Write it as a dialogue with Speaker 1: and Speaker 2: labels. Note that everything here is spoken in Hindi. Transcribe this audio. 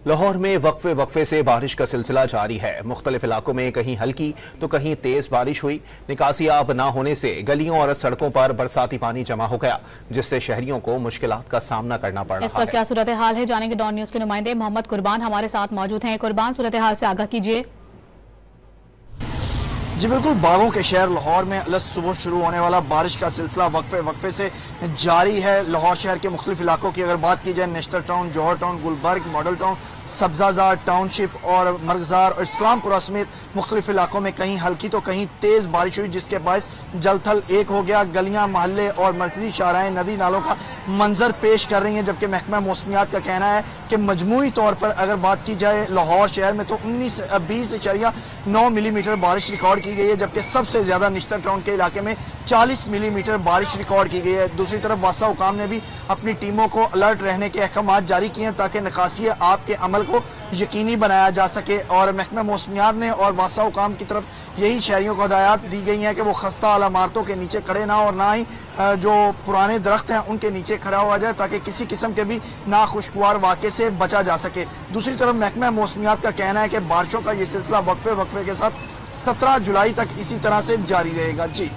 Speaker 1: लाहौर में वक्फे वक्फे से बारिश का सिलसिला जारी है। मुख्तलिफ इलाकों में कहीं हल्की तो कहीं तेज बारिश हुई। निकासी आब न होने से गलियों और सड़कों पर बरसाती पानी जमा हो गया, जिससे शहरियों को मुश्किलात का सामना करना पड़ रहा है।
Speaker 2: इस वक्त क्या सूरत हाल है, जानेंगे डॉन न्यूज के नुमाइंदे मोहम्मद कुर्बान हमारे साथ मौजूद हैं। कुर्बान, सूरत हाल से आगाह कीजिए।
Speaker 3: जी बिल्कुल, बागों के शहर लाहौर में अलग सुबह शुरू होने वाला बारिश का सिलसिला वक्फे वक्फे से जारी है। लाहौर शहर के मुख्तलिफ इलाकों की अगर बात की जाए, national town, Johar town, Gulberg, model town, Sabzazar township और मरगजार और इस्लामपुरा समेत मुख्तलिफ इलाकों में कहीं हल्की तो कहीं तेज बारिश हुई, जिसके बायस जलथल एक हो गया। गलियां, मोहल्ले और मरकजी शाहराएं नदी नालों का मंजर पेश कर रही हैं, जबकि महकमा मौसमियात का कहना है कि मजमूई तौर पर अगर बात की जाए लाहौर शहर में तो 20.9 मिलीमीटर बारिश रिकॉर्ड की गई है, जबकि सबसे ज्यादा निश्तर टाउन के इलाके में 40 मिलीमीटर बारिश रिकॉर्ड की गई है। दूसरी तरफ वासा हुकाम ने भी अपनी टीमों को अलर्ट रहने के अहकाम जारी किए हैं ताकि निकासी आप के अमल को यकीनी बनाया जा सके। और महकमा मौसमियात ने और वासा हुकाम की तरफ यही शहरियों को हदायत दी गई हैं कि वो खस्ता आला इमारतों के नीचे खड़े ना और ना ही जो पुराने दरख्त हैं उनके नीचे खड़ा हुआ जाए, ताकि किसी किस्म के भी नाखुशगवार वाक़े से बचा जा सके। दूसरी तरफ महकमा मौसमियात का कहना है कि बारिशों का ये सिलसिला वक्फे वक्फे के साथ 17 जुलाई तक इसी तरह से जारी रहेगा। जी।